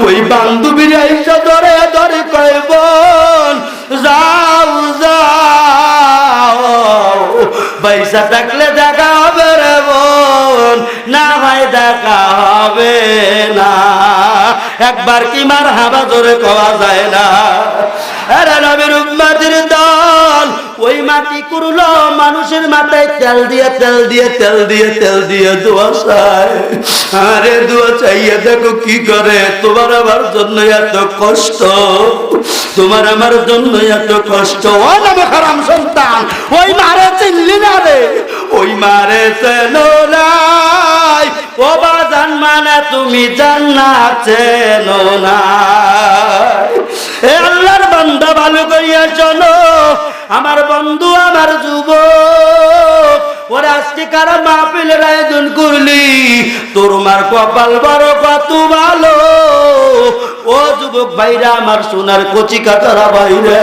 ওই বান্ধবীর আইসা ধরে ধরে কয় বোন যাও যাও, পয়সা থাকলে দেখা হবে রে বোন, না ভাই দেখা হবে না। একবার কি মার হাবা জোরে কওয়া যায় না? আরে নবীর উম্মতের দল ওই মাটি করলো মানুষের মাথায় তেল দিয়ে তেল দিয়ে তেল দিয়ে তেল দিয়ে দোয়া চায়। আরে দোয়া চাইয়ে দেখো কি করে। তোমার আমার জন্য এত কষ্ট, তোমার আমার জন্য এত কষ্ট। ও নবী হারাম সন্তান, ওই মারে চিনলি না রে? ওই মারে চেনো নাই? ও বাজান মানে তুমি জান্নাত চেনো না? এ আল্লাহর বান্দা ভালো করিয়া শোনো, আমার বন্ধু আমার যুবক, ওরা আজকে কারা মাহফিলের আয়োজন করলি, তোর মার কপাল বড় কত ভালো। ও যুবক ভাইরা, আমার সোনার কচি কাটারা ভাইরা,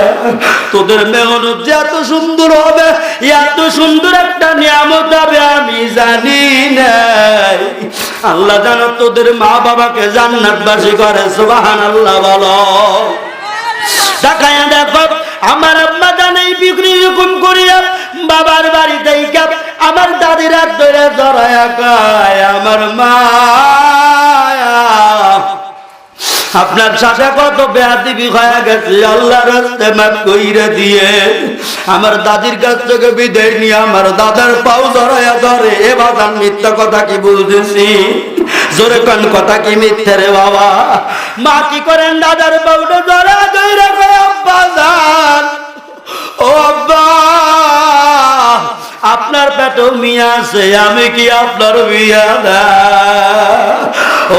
তোদের মেহনত যে এত সুন্দর হবে, এত সুন্দর একটা নিয়ামত হবে আমি জানি নাই। আল্লাহ জানো তোদের মা বাবাকে জান্নাতবাসী করে। সুবহানাল্লাহ বলো। দেখায়া দেখো আমার আম্মা জানাই বিক্রি রকম করিয়া বাবার বাড়িতে আমার দাদির হাত ধরে জড়ায়া গায় আমার মা, আপনার শাসা কত বেয়াদবি হয়ে গেছে, আল্লাহর রাস্তায় মাফ কইরা দিয়ে। আমার দাদির কাছ থেকে বিদায় নিয়ে আমার দাদার পাও জড়ায়া ধরে। এ বাজান মিথ্যা কথা কি বলতেছি? জোরে কোন কথা কি মিথ্যে রে বাবা? মা কি করেন দাদার পাউটা জড়া ধরে কয় আব্বা জান, ও আব্বা আপনার পেটেও মিয়া আছে, আমি কি আপনার বিয়া না?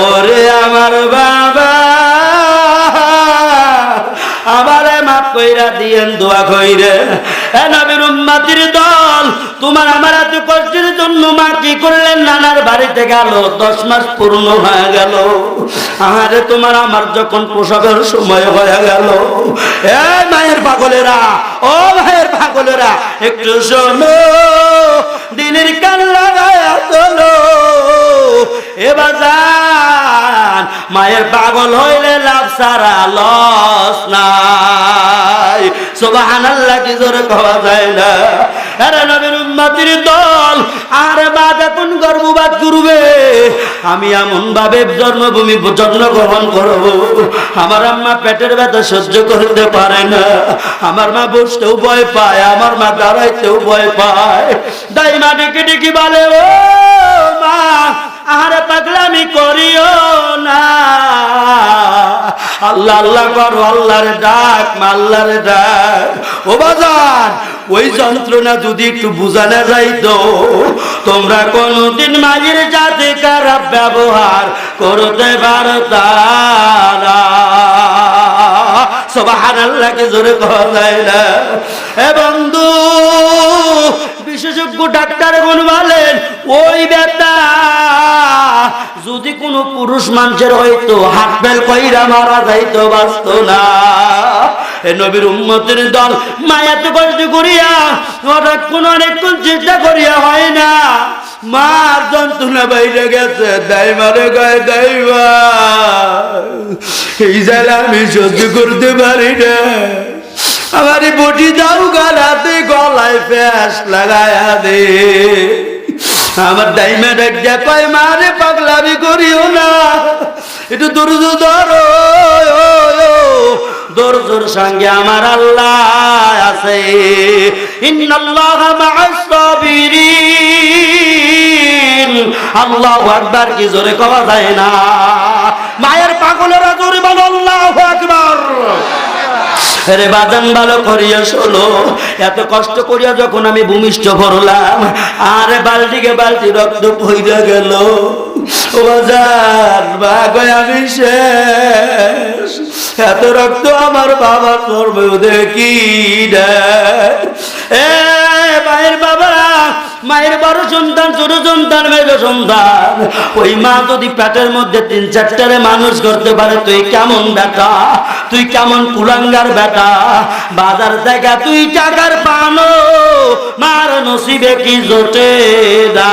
ওরে আমার বাবা আমারে মাফ কইরা দিয়েন, দোয়া কইরে। এ নবীর উম্মতির দল, তোমার আমার এত কষ্টের জন্য মা কি করলেন? নানার বাড়িতে গেল, 10 মাস পূর্ণ হয়ে গেল। আরে তোমার আমার যখন প্রসবের সময় হয়ে গেল, এ মায়ের পাগলেরা, ও ভাইয়ের পাগলেরা, একটু শোনো, দিনের কান লাগায়া চলো। এ বাজান, মায়ের পাগল হইলে লাভ সারা লস নাই। সুবহানাল্লাহ কি জোরে কওয়া যায় না? আরে নবীর উম্মতির দল, আরে মা যখন গর্ভপাত করবে, আমি এমন ভাবে জন্মভূমি জন্মগ্রহণ করব, আমার আম্মা পেটের ব্যথা সহ্য করতে পারে না। আমার মা বসতেও ভয় পায়, আমার মা দাঁড়াইতেও ভয় পায়। দাইমা ডেকে ডেকে বলে, ও মা আরে পাগলামি করিও না, আল্লাহ আল্লাহ করো, আল্লাহরে ডাক, আল্লাহরে ডাক। ও বাজান, ওই যন্ত্রণা যদি একটু বুঝানো যাইতো, তোমরা কোনদিন মায়ের সাথে খারাপ ব্যবহার করতে পারতা না। সুবহানাল্লাহ কি জোরে কওয়া যায় না? এ বন্ধু, বিশেষজ্ঞ ডাক্তার গুণ বলেন, ওই ব্যথা যদি কোনো পুরুষ মানুষের হয়তো হাত ফেল কইরা মারা যাইতো, বাঁচতো না। এ নবীর উম্মতের দল, মায়াত কষ্ট করিয়া হঠাৎ কোন অনেকক্ষণ চেষ্টা করিয়া হয় না, মার যন্ত্রণা বাইরে গেছে, দাইমারে গায়ে দাইমা, এই জায়গা আমি সহ্য করতে পারি না, আমার বটি দাও গালাতে, গলায় ফ্যাস লাগায়া দে। আমার দাইমা ডাকিয়া কয়, মারে পাগলামি করিও না, একটু ধৈর্য ধরো, ধৈর্যের সঙ্গে আমার আল্লাহ আছে। ইন্নাল্লাহা মা'আস সাবিরিন। আল্লাহু আকবার কি জোরে কওয়া যায় না? মায়ের পাগলেরা জোরে বলো আল্লাহু আকবার। রে বাজান ভালো করিয়া শোনো, এত কষ্ট করিয়া যখন আমি ভূমিষ্ঠ ভরলাম, আরে বালতিকে বালতি রক্ত বইরা গেল। ও বাজান, ভাগয় আমি শেষ, এত রক্ত আমার বাবা করবে দেখি না। এ মায়ের বাবা, মায়ের বড় সন্তান, ছোট সন্তান, মেজ সন্তান, ওই মা যদি পেটের মধ্যে 3-4টারে মানুষ করতে পারে, তুই কেমন বেটা, তুই কেমন কুলাঙ্গার বেটা। বাজার থেকে তুই টাকার পানো, মার নসিবে কি জোটে না।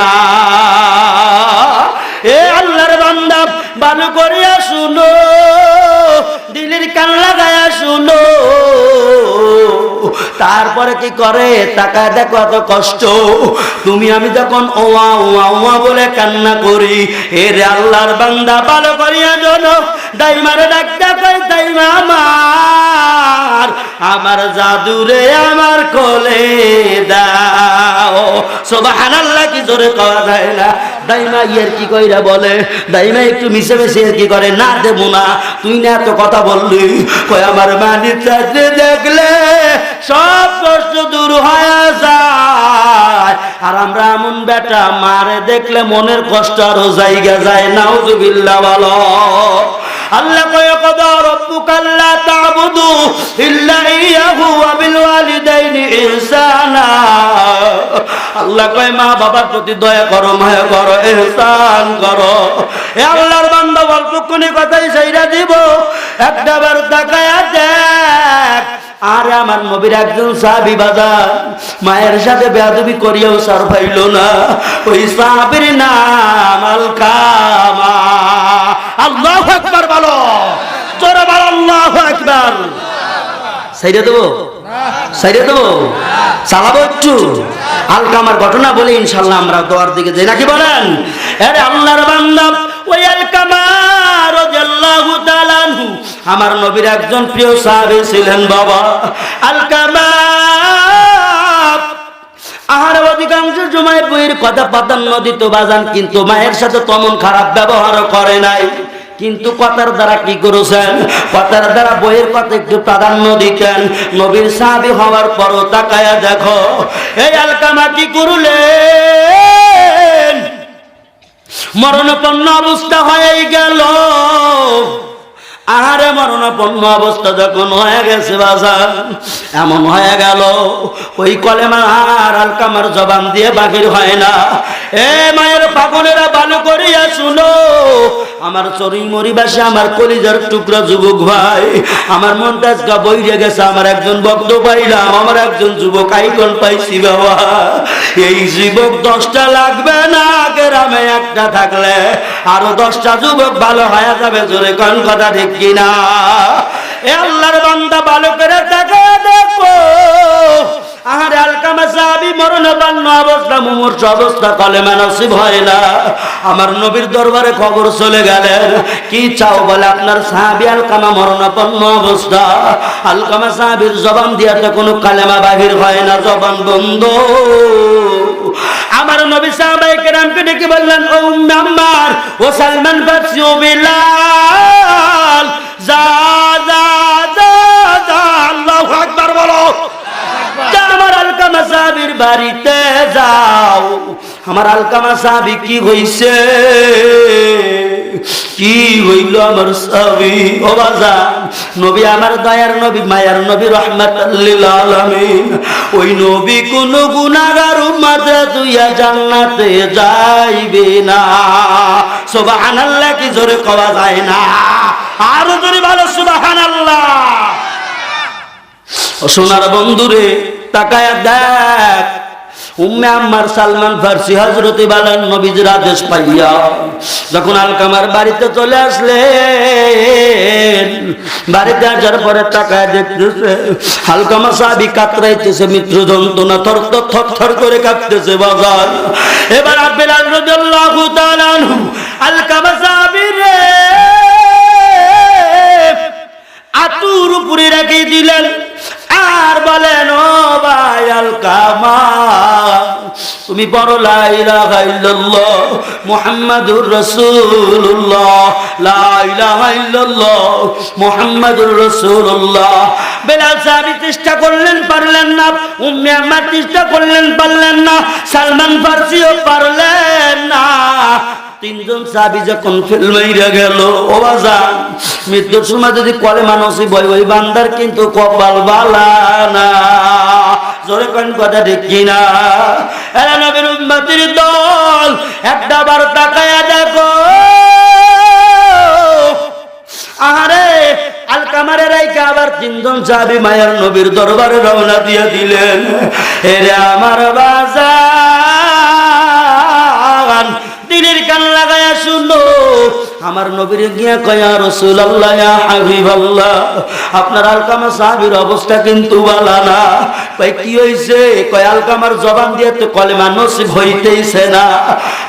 এ আল্লাহর বান্দা, ভালো করিয়া শুনো, কি করে, তাকায় দেখো এত কষ্ট। তুমি আমি যখন ওয়া ওয়া ওয়া বলে কান্না করি, এর আল্লাহর বান্দা ভালো করিয়া জানো, দাইমারে ডাকতে কই দাইমা আমার জাদুরে আমার কোলে দাও। সুবহানাল্লাহ, কি জোরে কওয়া যায় না? দাইমা ইয়ার কি কইরা বলে, দাইমা একটু মিশে মিশে কি করে, না দেব না, তুই না এত কথা বললি। কই আমার মানিক চাচি দেখলে সব কষ্ট দূর হয়ে যায়, আর আমরা এমন বেটা মারে দেখলে মনের কষ্ট আরো জায়গা যায়। নাউযুবিল্লাহ বলো। আল্লাহ কয় কদা রাব্বুকা আল্লা তা'বুদু ইল্লা ইয়াহু ওয়া বিল ওয়ালিদাইনি ইহসানা। আল্লাহ কয় মা বাবার প্রতি দয়া করো, মায়া করো, ইহসান করো। এ আল্লাহর বান্দা অল্পক্ষণে কথাই সাইরা দিব, একবার তাকায়া দেখ। আর আমার নবীর একজন সাহাবী বাজার মায়ের সাথে বেয়াদবি করিয়াও সার পাইল না। ওই সাহাবীর নাম আলকামা। আল্লাহু আকবার বলো, জোরে বলো আল্লাহু আকবার। সাইরা দেবো, সাইরা দেবো, চালাবো একটু। আলকামার ঘটনা বলে ইনশাআল্লাহ আমরা দোয়ার দিকে যাই, নাকি বলেন? আরে আল্লাহর বান্দা ওই আলকামা রাদিয়াল্লাহু তাআলা আনহু আমার নবীর একজন প্রিয় সাহাবী ছিলেন বাবা। আলকামা আর অধিকাংশ সময় বইয়ের কথা প্রাধান্য দিত বাজান, কিন্তু মায়ের সাথে তেমন খারাপ ব্যবহার করে নাই। কিন্তু কথার দ্বারা কি করেছেন, কথার দ্বারা বইয়ের কথা একটু প্রাধান্য দিতেন। নবীর সাহাবী হওয়ার পরও তাকায়া দেখো এই আলকামা কি করলেন, মরণাপন্ন অবস্থা হয়ে গেল। আহারে মরণাপন্ন অবস্থা যখন হয়ে গেছে বাজার, এমন হয়ে গেল ওই কলেমা আর আলকামার জবান দিয়ে বাহির হয় না। এ মায়ের পাগলেরা ভালো করিয়া শুনো, আমার চরিমরিবাসে আমার কলিজার টুকরা যুবক ভাই, আমার মনটা আজকে বইরে গেছে। আমার একজন ভক্ত পাইলাম, আমার একজন যুবক আইকন পাইছি বাবা। এই যুবক 10টা লাগবে না, গ্রামে একটা থাকলে আরো 10টা যুবক ভালো হয়ে যাবে। জোরে কোন কথা ঠিক কিনা? এ আল্লাহর বান্দা ভালো করে দেখো, দেখো আর আলকামা সাহাবী মরণাপন্ন অবস্থা, মুমূর্ষ অবস্থা, কলেমা নসিব হয় না। আমার নবীর দরবারে খবর চলে গেলেন, কি চাও বলে আপনার সাহাবী আলকামা মরণাপন্ন অবস্থা। আলকামা সাহাবীর জবান দিয়া তো কোনো কালেমা বাহির হয় না, জবান বন্ধ। আমার নবী সাহাবায়ে কেরামকে ডেকে বললেন, ও উম্মে আম্মার, ও সালমান ফারসি, ও বিলাল, যা যা যা যা, আল্লাহু আকবার বলো, আমার আলকামা সাহাবীর বাড়িতে যাও। আমার আলকামা সাহাবী কি হইছে, কি হইল আমার সাহাবী? ও বাজান, নবী আমার দয়ার নবী, মায়ার নবী, রাহমাতাল লিল আলামিন। ওই নবী কোন গুনাহগার উম্মতরে তুইয়া জান্নাতে যাইবে না। সুবহানাল্লাহ, কি জোরে কওয়া যায় না? আরো জোরে বলো সুবহানাল্লাহ। ও সোনার বন্ধুরে তাকায়া দেখ, উম্মে আম্মার সালমান ফারসি হযরতে বালান নবীর আদেশ পাইয়া যখন আলকামার বাড়িতে চলে আসলেন, বাড়িতে আসার পরে তাকায় দেখতেছে আলকামা সাহাবী কাতরাইতেছে, মৃত্যু যন্ত্রণা থর থর করে কাঁপতেছে বাজার। এবার বিলাল রাদিয়াল্লাহু তাআলা আনহু আলকামা সাহাবীরে আতুর উপরে রেখে দিলেন, আর বলেন, ও ভাই আলকামা, তুমি বড় লা ইলাহা ইল্লাল্লাহ মুহাম্মাদুর রাসূলুল্লাহ, লা ইলাহা ইল্লাল্লাহ মুহাম্মাদুর রাসূলুল্লাহ। বিলাল সাহাবী চেষ্টা করলেন, পারলেন না। উম্মে আম্মা চেষ্টা করলেন, পারলেন না। সালমান ফারসিও পারলেন না। তিনজন সাহাবী যখন ফেল মাইরা গেল, ও বাজান, মৃত্যুর সময় যদি কলেমা নসিব হয়, ওই বান্দার কিন্তু কপাল বালা না। জোরে কোন কথা ঠিক কিনা? এরা নবীর উম্মতের দল, একটা বার তাকায়া দেখো। আরে আলকামারে রাইকা আবার তিনজন সাহাবী মায়ার নবীর দরবারে রওনা দিয়ে দিলেন। এরে আমার বাজান, দিনের কান লাগায়া শুনো, আমার নবীর গিয়া কয় ইয়া রাসূলুল্লাহ ইয়া হাবিবাল্লাহ আপনার আলকামা সাহাবীর অবস্থা কিন্তু ভালো না। কয় কি হইছে? কয় আলকামার জবান দিয়ে তো কলেমা নসিব হইতেইছে না।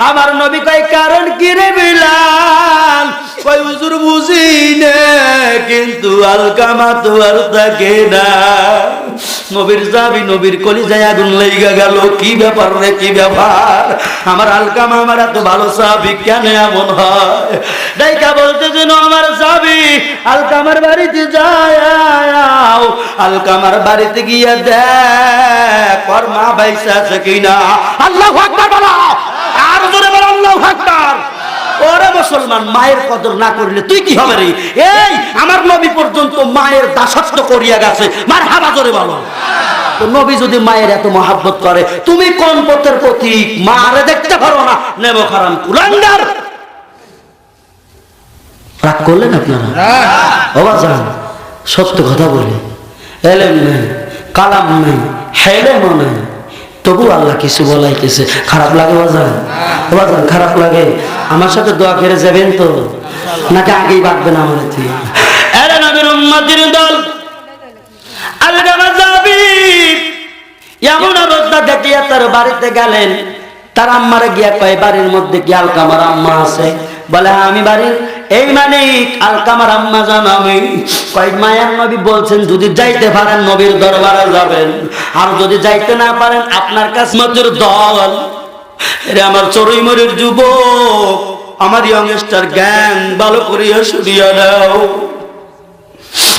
আমার নবী কয় কারণ কি রে বিলাল? কয় হুজুর বুঝি না কিন্তু আলকামা তো আর থাকে না। নবীর যাবি নবীর কলিজায় আগুন লেগে গেল। কি ব্যাপার রে কি ব্যাপার? আমার আলকামা আমার এত ভালো সাহাবী কেন এমন হয়? ডাইকা বলতে যেন আমার সাহাবী আলকামার বাড়িতে যায়, আলকামার বাড়িতে গিয়ে দেখ ওর মা বাইসা আছে কিনা। আল্লাহু আকবার বলো, আর জোরে বলো আল্লাহু আকবার। ওরে মুসলমান, মায়ের কদর না করলে তুই কি হবে রে? এই আমার নবী পর্যন্ত মায়ের দাসত্ব করিয়া গেছে। মারহাবা জোরে বলো। তো নবী যদি মায়ের এত মহাব্বত করে, তুমি কোন পথের প্রতীক? মারে দেখতে পারো না, নেমো খারাম কুলাঙ্গার। রাগ করলেন আপনারা? ও বাজান, সত্য কথা বলে এলেম নেই, কালাম নেই, হেলেমও নেই, তবু আল্লাহ কিছু বলাইতেছে। খারাপ লাগে বাজান? বাজান খারাপ লাগে? আমার সাথে দোয়া করে যাবেন তো, নাকি আগেই বাঁধবেন আমার? এরা নবীর উম্মতের দল আলকামা যাবি এমন অবস্থা দেখিয়া তার বাড়িতে গেলেন। তার আম্মারে গিয়া কয় বাড়ির মধ্যে কি আলকামার আম্মা আছে? বলে আমি বাড়ির এই মালিক, আলকামার আম্মা জান আমি। কয় মায়ার নবী বলছেন যদি যাইতে পারেন নবীর দরবারে যাবেন, আর যদি যাইতে না পারেন আপনার কাছে মতের দল। এরে আমার চড়ুই মরির যুবক, আমার ইয়ংস্টার গ্যাং ভালো করিয়া শুনিয়া দাও।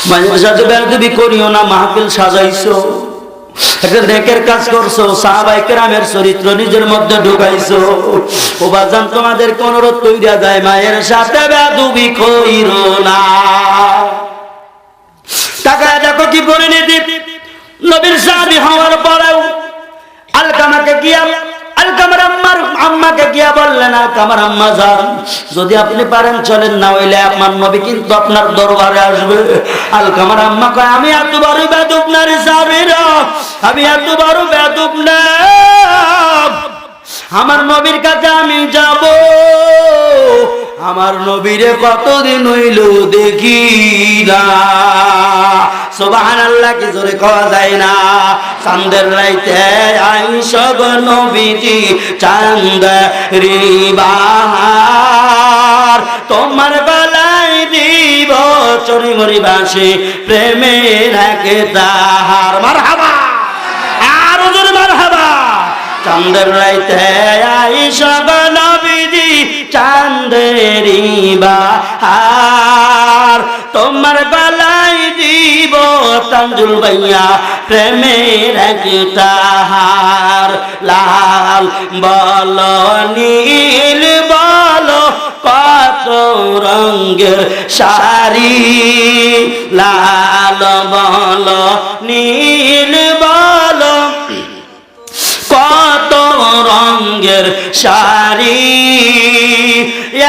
মায়ের সাথে বেয়াদবি করিও না। মাহফিল সাজাইছো, একটা নেকের কাজ করছো, সাহাবায়ে কেরামের চরিত্র নিজের মধ্যে ঢুকাইছো। ও বাজান তোমাদের কোন অনুরোধ কইরা যায়, মায়ের সাথে বেয়াদবি কইরো না। টাকা দেখো কি পরিণতি। নবীর সাহাবী হওয়ার পরেও আলকামাকে গিয়া আলকামার আম্মাকে গিয়া বললেন আলকামার আম্মা যান যদি আপনি পারেন চলেন, না হইলে আপনার নবী কিন্তু আপনার দরবারে আসবে। আলকামার আম্মা কয় আমি এত বড় বেয়াদব না রে সাহাবীরা, আমি এত বড় বেয়াদব না, আমার নবীর কাছে আমি যাব। আমার নবীরে কতদিন হইল দেখি না। সুবহানাল্লাহ কি জোরে কওয়া যায় না? চাঁদের রাইতে আইসা গো নবীজি চাঁদেরি বাহার, তোমার গলায় দিব চড়ি মরি বাঁশি প্রেমের একে তাহার। মারহাবা, আর জোরে মারহাবা। চাঁদের রাইতে আইসা গো নবীজি চাঁদেরি বাহার, তোমার গলায় দিব তাঞ্জুল ভাইয়া প্রেমের একটা হার। লাল বলো নীল বলো কত রঙের শাড়ি, লাল বলো নীল বলো কত রঙের শাড়ি,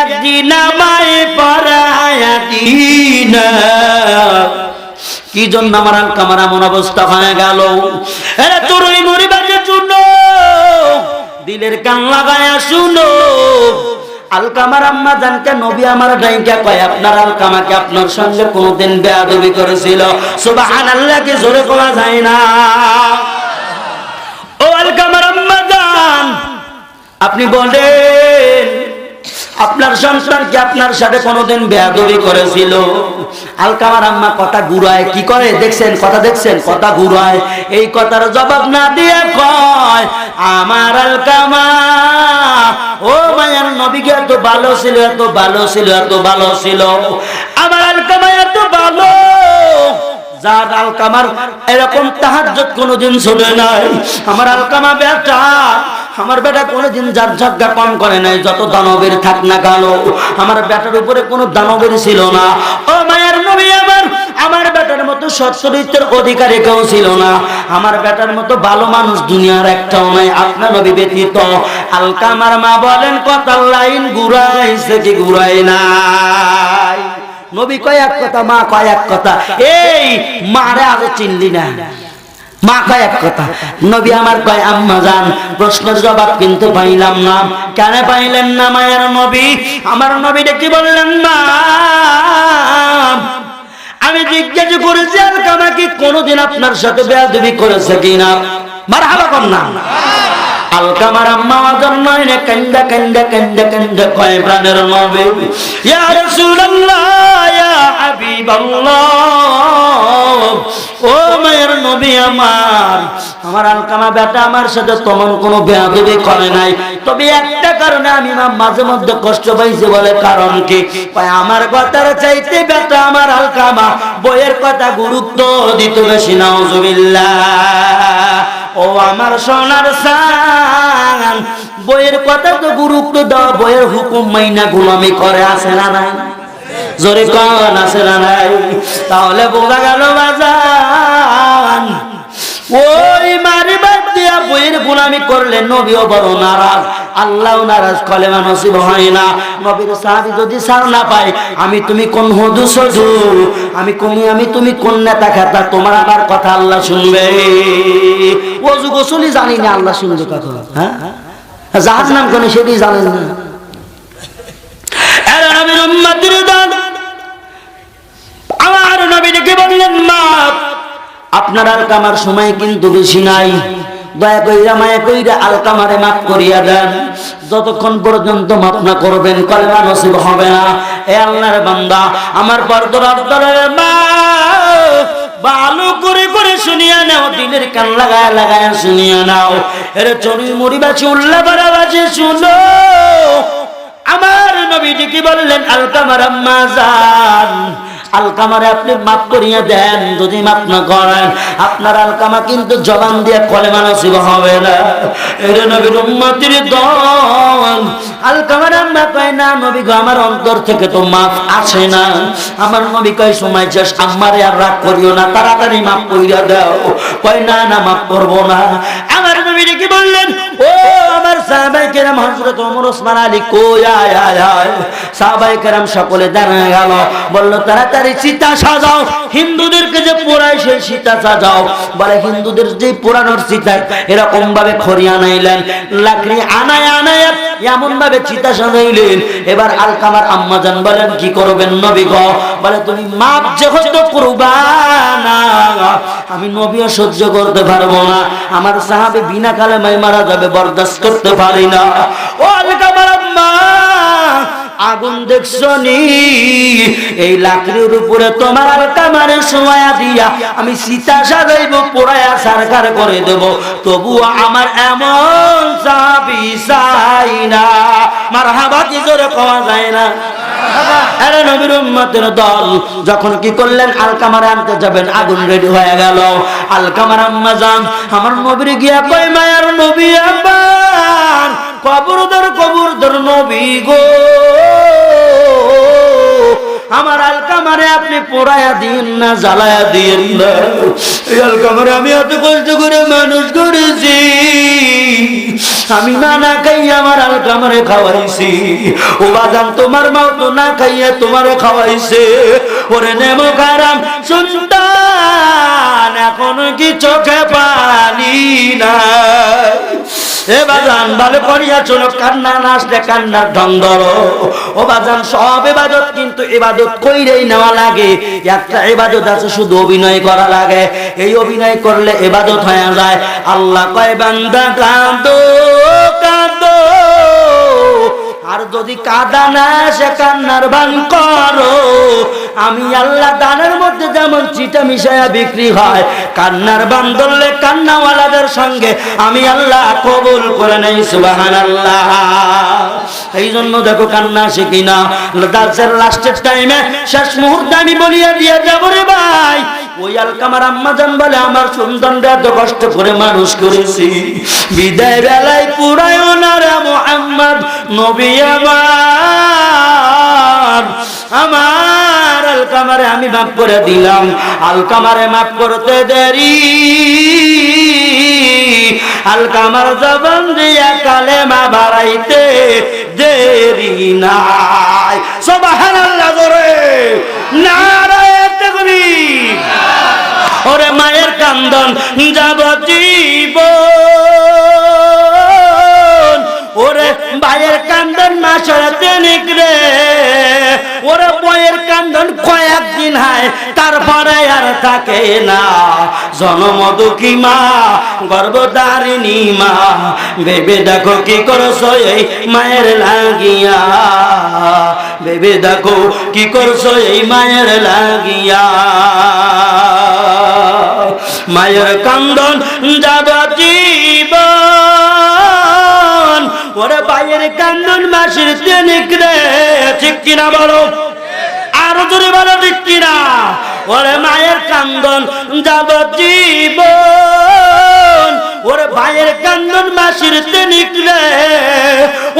একদিন আমায় পরায়া দিন। কি জন্য আমার আলকামার এমন অবস্থা হয়ে গেল? চড়ুই মরিবাজে শুনো, দিলের কান লাগায়া শুনো। আলকামার আম্মা জানকে নবী আমার ডাইকা কয় আপনার আলকামাকে আপনার সঙ্গে কোনদিন বেয়াদবি করেছিল? সুবহানাল্লাহ কি জোরে বলা যায় না? ও আলকামার আম্মা জান, আপনি বলেন আপনার সন্তান কি আপনার সাথে কোনোদিন বেয়াদবি করেছিল? আলকামার আম্মা কথা ঘুরায়, কি করে দেখছেন? কথা দেখছেন? কথা ঘুরায়। এই কথার জবাব না দিয়ে কয় আমার আলকামা ও মায়ার নবীকে এত ভালো ছিল, এত ভালো ছিল, এত ভালো ছিল। আমার আলকামা এত ভালো, যার আলকামার এরকম তাহাজ্জুদ কোনোদিন শুনে নাই। আমার আলকামা বেটা, আমার বেটা কোনোদিন যার ঝগড়া কম করে নাই। যত দানবের থাক না কেন, আমার বেটার উপরে কোনো দানবের ছিল না। ও মায়ের নবী, আমার বেটার মতো সৎ চরিত্রের অধিকারী কেউ ছিল না। আমার বেটার মতো ভালো মানুষ দুনিয়ার একটাও নাই, আপনার নবী ব্যতীত। আলকামার মা বলেন কথার লাইন ঘুরাইছে কি ঘুরাই নাই? নবী কয় এক কথা, মা কয় এক কথা। এই মারে আজ চিনলি না? মা কয় এক কথা, নবী আমার কয় আম্মা জান। প্রশ্নের জবাব কিন্তু পাইলাম না। কেন পাইলেন না মায়ের নবী? আমার নবী ডেকে বললেন, মা আমি জিজ্ঞাসা করেছি আলকামা কি কোনোদিন আপনার সাথে বেয়াদবি করেছে কিনা? মারহাবা কর না। আলকামার আম্মা ওয়াজন নয়নে কান্দা কান্দা কান্দা কান্দা কয়, প্রাণের নবী ইয়া রাসূলুল্লাহ ইয়া হাবিবাল্লাহ, ও মায়ের নবী আমার আলকামা বেটা আমার সাথে তেমন কোনো বেয়াদবি করে নাই, তবে একটা কারণে আমি মাঝে মধ্যে কষ্ট পাইছি। বলে কারণ কি? আমার কথার চাইতে বেটা আমার আলকামা বইয়ের কথা গুরুত্ব দিত বেশি। নাউজুবিল্লাহ। ও আমার সোনার সান, বইয়ের কথা তো গুরুত্ব দাও, বইয়ের হুকুম মাইনা গোলামি করে, আছে না নাই? জোরে কোন আছে না নাই? তাহলে বোঝা গেল বাজান, ওই মারি বাদ দিয়া বইয়ের গোলামি করলে নবীও বড় নারাজ, আল্লাহও নারাজ, কলেমা নসিব হয় না। নবীর সাহাবী যদি সার না পায়, আমি তুমি কোন হুজুর সজু, আমি তুমি কোন নেতা খেতা, তোমার আমার কথা আল্লাহ শুনবে? ওযু গোসলই জানি না, আল্লাহ শুনবে কথা? হ্যাঁ, জাহান্নাম কোন সেটাই জানেন না। এরা নবীর উম্মতের দল। আমার নবী ডেকে বললেন, মা আপনার আলকামার সময় কিন্তু বেশি নাই, দয়া কইরা মায়া কইরা আলকামারে মাফ করিয়া দেন। যতক্ষণ পর্যন্ত মাফ না করবেন কলেমা নসিব হবে না। এ আল্লাহর বান্দা, আমার পরদর আব্দুলের মা ভালো করে করে শুনিয়া নাও, দিলের কান লাগায় লাগায় শুনিয়া নাও। এর চড়ি মুড়ি বাঁচি উল্লা বাড়া বাজে শুনো। আমার নবী কি বললেন, আলকামার আম্মা জান আলকামারে আপনি মাফ করিয়া দেন। যদি মাফ না করেন আপনার আলকামা কিন্তু জবান দিয়ে কলেমা নসিব হবে না। এর নবীর উম্মতের দল। আলকামার আম্মা কয়, না নবী গো, আমার অন্তর থেকে তো মাফ আসে না। আমার নবী কয়, সময় শেষ, আম্মারে আর রাগ করিও না, তাড়াতাড়ি মাফ কইরা দাও। কয়, না না মাফ করবো না। আমার নবী কি বললেন, ও আমার সাহাবায়ে কেরাম, হযরত ওমর, ওসমান, আলী কই? আয় আয় আয়। সাহাবায়ে কেরাম সকলে দাঁড়িয়ে গেল, বলল তাড়াতাড়ি চিতা সাজাও, হিন্দুদেরকে যে পোড়ায় সেই চিতা সাজাও। বলে হিন্দুদের যে পোড়ানোর চিতা, এরকম ভাবে খড়ি আনাইলেন, লাকড়ি আনায় আনায় এমন ভাবে চিতা সাজাইলেন। এবার আলকামার আম্মা জান বলেন, কি করবেন নবী গো? বলে তুমি মাপ যেহেতু করবা না, আমি নবীও সহ্য করতে পারবো না, আমার সাহাবী বিনা কালেমায় মারা যাবে, বরদাস্ত করতে পারি না। ও আলকামার আম্মা, আগুন দেখছো নি? এই লাকড়ির উপরে তোমার আলকামারে শোয়া দিয়া আমি সীতা সাজাইব, পোড়ায়া সারকার করে দেব, তবুও আমার এমন সাহাবী চাই না। মারহাবা কি জোরে পাওয়া যায় না? আরে নবীর উম্মতের দল যখন কি করলেন, আলকামারে আনতে যাবেন, আগুন রেডি হয়ে গেল। আলকামার আম্মা জান আমার নবীর গিয়া কই, মায়ার নবী আমার কবরদার নবী গো, আমার আলকামারে আপনি পোড়ায়া দিন না, জ্বালায়া দিন না। এই আলকামারে আমি এত কষ্ট করে মানুষ করেছি, আমি না খাইয়া আমার আলকামারে খাওয়াইছি। ও বাজান, তোমার মাও তো না খাইয়া তোমারে খাওয়াইছে। ওরে নেমো কারাম সন্তান, এখন কি চোখে পানি না? এ বাজান ভালো করিয়া চলো, কান্না না আসলে কান্নার ঢং ধরো। ও বাজান, সব ইবাদত কিন্তু ইবাদত কইরেই নেওয়া লাগে। একটা ইবাদত আছে শুধু অভিনয় করা লাগে, এই অভিনয় করলে ইবাদত হয়ে যায়। আল্লাহ কয়, বান্দা কাঁদো কাঁদো, আর যদি কাঁদা না সে কান্নার ভান করো। আমি আল্লাহ দানের মধ্যে যেমন চিটা মিশায়া বিক্রি হয়, কান্নার ভান ধরলে কান্নাওয়ালাদের সঙ্গে আমি আল্লাহ কবুল করে নেই। সুবহানাল্লাহ। এই জন্য দেখো কান্না আসে কিনা। দাসের লাস্টের টাইমে, শেষ মুহূর্তে আমি বলিয়া দিয়ে যাবো রে ভাই, ওই আলকামার আম্মা জান বলে, আমার সন্তানরা এত কষ্ট করে মানুষ করেছি, বিদায় বেলায় পুরায় ওনারা মুহাম্মদ নবী আমার আলকামারে আমি মাফ করে দিলাম। আলকামারে মাফ করতে দেরি, আলকামার জবান দিয়া কালেমা বাড়াইতে দেরি নাই। সুবহানাল্লাহ। জোরে নারায়ে তাকবীর। ওরে মায়ের কান্দন যাবতীয় ওরে ভাইয়ের কান্দন মাসরাতে নিকরে ওরে বইয়ের কান্দন কয়েকদিন হয় তারপরে আর থাকে না জনম দুঃখী মা গর্ভধারিণী মা ভেবে দেখো কি করছো এই মায়ের লাগিয়া ভেবে দেখো কি করছো এই মায়ের লাগিয়া মায়ের কান্দন যাবতীয় ওরে ভাইয়ের কান্দন মাসির তেনিকরে ঠিক কিনা বলো আরো জোরে বলো ঠিক কিনা ওরে মায়ের কান্দন যাবতীয় ওরে ভাইয়ের কান্দন মাসির তেনিকরে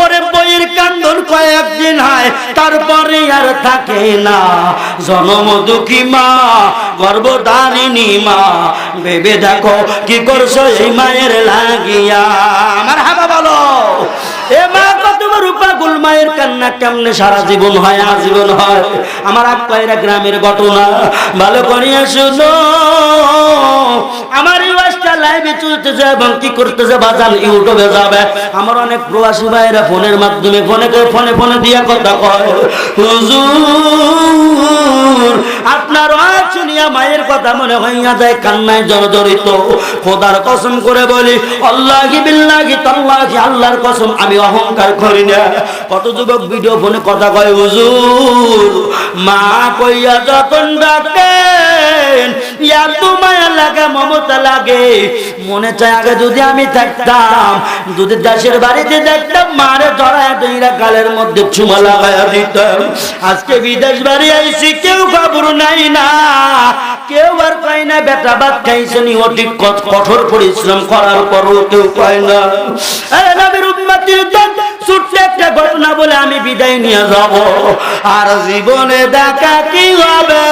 ওরে বইয়ের কান্দন কয়েকদিন হয় তারপরে আর থাকে না জনম দুঃখী মা গর্ভধারিণী মা ভেবে দেখো কি করছো এই মায়ের লাগিয়া আমার হাবা বলো এ মা কত বড় পাগল মায়ের কান্না কেমনে সারা জীবন হয় আজীবন হয় আমার আক্কাইরা গ্রামের ঘটনা ভালো করিয়া শুনো আমার এই ওয়াজটা লাইভে চলতেছে এবং কি করতেছে বাজান ইউটিউবে যাবে আমার অনেক প্রবাসী ভাইরা ফোনের মাধ্যমে ফোনে দিয়া কথা কয় হুজুর আপনার ওয়াজ শুনিয়া মায়ের কথা মনে হইয়া যায় কান্নায় জর্জরিত খোদার কসম করে বলি আল্লাহি বিল্লাহি তাল্লাহি আল্লাহর কসম আমি অহংকার করি না কত যুবক ভিডিও ফোনে কথা কয় হুজুর মা কইয়া যখন ডাকেন এত মায়া লাগে মমতা লাগে মনে চায় আগে যদি আমি থাকতাম যদি দেশের বাড়িতে দেখতাম মারে জড়ায় দুইরা গালের মধ্যে চুমা লাগাইয়া দিতাম আজকে বিদেশ বাড়ি আইছি কেউ খবর নাই না কেউ আর কয় না বেটা ভাত খাইছে নি অধিক কঠোর পরিশ্রম করার পরও কেউ কয় না আরে নবীর উম্মতির দল ছোট্ট একটা ঘটনা বলে আমি বিদায় নিয়ে যাব আর জীবনে দেখা কি হবে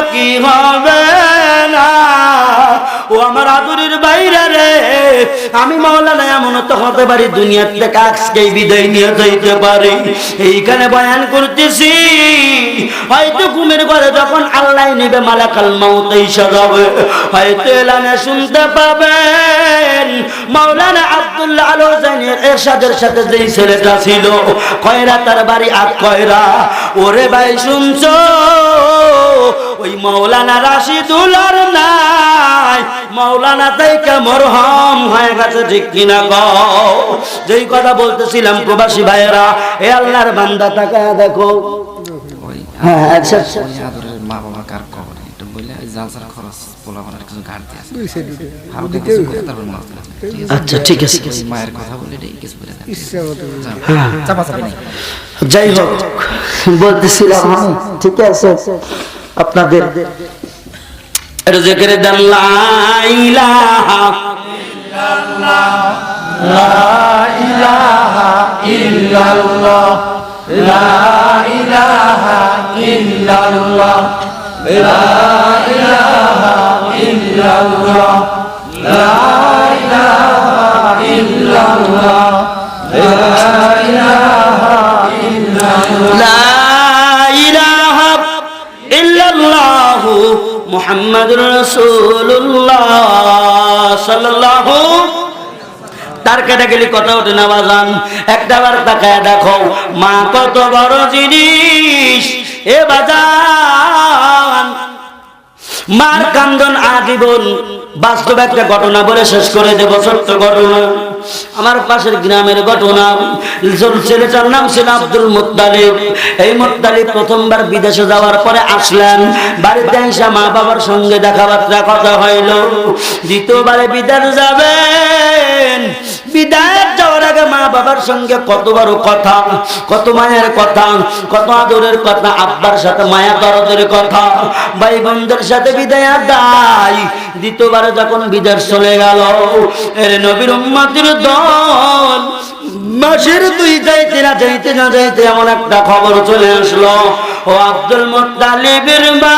না ও আমার আদরের বাইরে রে আমি মাওলানা এমন তো হতে পারি দুনিয়া থেকে আজকেই বিদায় নিয়ে যাইতে পারি এইখানে বয়ান করতেছি হয়তো ঘুমের ঘরে যখন আল্লাহ নেবে মালাকাল মাউত এসে যাবে হয়তো এলানে শুনতে পাবেন মাওলানা আব্দুল্লাহ আল হোসেনের এরশাদের সাথে যেই ছেলেটা ছিল কয়রা তার বাড়ি আর কয়রা ওরে ভাই শুনছো ওই মাওলানা রাশিদুল্লার নাই মাওলানা তাইকা মরহম হয়ে গেছে ঠিক কিনা গো যেই কথা বলতেছিলাম প্রবাসী ভাইয়েরা এ আল্লাহর বান্দা তাকায়া দেখো হ্যাঁ আচ্ছা আদরের মা বাবা কার কবরে একটু বলে জালসার খরচ পোলাপানের কিছু ঘাটতি আছে আচ্ছা ঠিক আছে মায়ের কথা বলে কিছু বলে যাই হোক বলতেছিলাম ঠিক আছে আপনাদের এটা জিকির দেন লা ইলাহা ইল্লাল্লাহ লা ইলাহা ইল্লাল্লাহ লা ইলাহা ইল্লাল্লাহ লা ইলাহা ইল্লাল্লাহ লা ইলাহা ইল্লাল্লাহ লা ইলাহা ইল্লাল্লাহ লা ইলাহা ইল্লাল্লাহ মুহাম্মাদুর রাসূলুল্লাহ সাল্লাল্লাহু তার কেটে গেলে কথা ওঠে না বাজান একটাবার তাকায় দেখো মা কত বড় জিনিস এ বাজান মার কান্দন আজীবন বাস্তব একটা ঘটনা বলে শেষ করে দেব ছোট্ট ঘটনা আমার পাশের গ্রামের ঘটনা ছেলেটার নাম ছিল আব্দুল মুত্তালিব এই মুত্তালিব প্রথমবার বিদেশে যাওয়ার পরে আসলেন বাড়িতে এসে মা বাবার সঙ্গে কথাবার্তা কথা হইল দ্বিতীয়বারে বিদেশ যাবেন বিদায় যাওয়ার আগে মা বাবার সঙ্গে কত বড় কথা কত মায়ের কথা কত আদরের কথা আব্বার সাথে মায়া দরদের কথা ভাই বোনদের সাথে বিদায় দেয় দ্বিতীয়বারে যখন বিদেশ চলে গেল এর নবীর উম্মতের দল মাসের দুই যাইতে না যাইতে এমন একটা খবর চলে আসলো ও আব্দুল মুত্তালিবের মা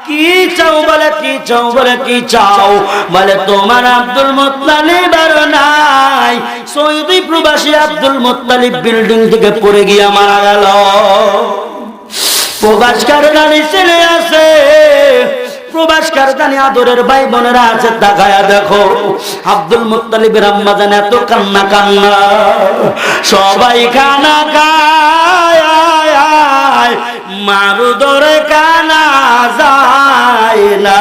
কি চাও বলে কি চাও বলে কি চাও বলে তোমার আব্দুল মুত্তালিব আর নাই সৌদি প্রবাসী আব্দুল মুত্তালিব বিল্ডিং থেকে পড়ে গিয়ে মারা গেল প্রবাসকার গাড়ি ছেড়ে আসে প্রবাসকার জানি আদরের ভাই বোনেরা আছে, তাকায়া দেখো আব্দুল মুত্তালিবের আম্মা জান এত কান্না কান্না, সবাই কান্না গায়, মারু ধরে কানা যায় না।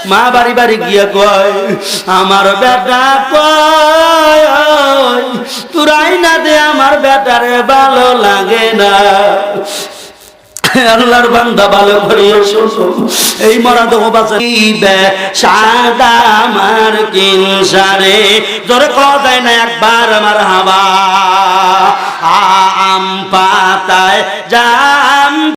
মা বাড়ি বাড়ি গিয়ে কয় আমার বেটা কয় তুরাই না দে আমার বেটারে ভালো লাগে না। আল্লাহর বান্দা ভালো করিয়া শোনো, এই মরা দেহ বাঁচাইবে সাদা আমার কিনসারে জোরে কওয়া যায় না একবার আমার হাওয়া আম পাতায় যা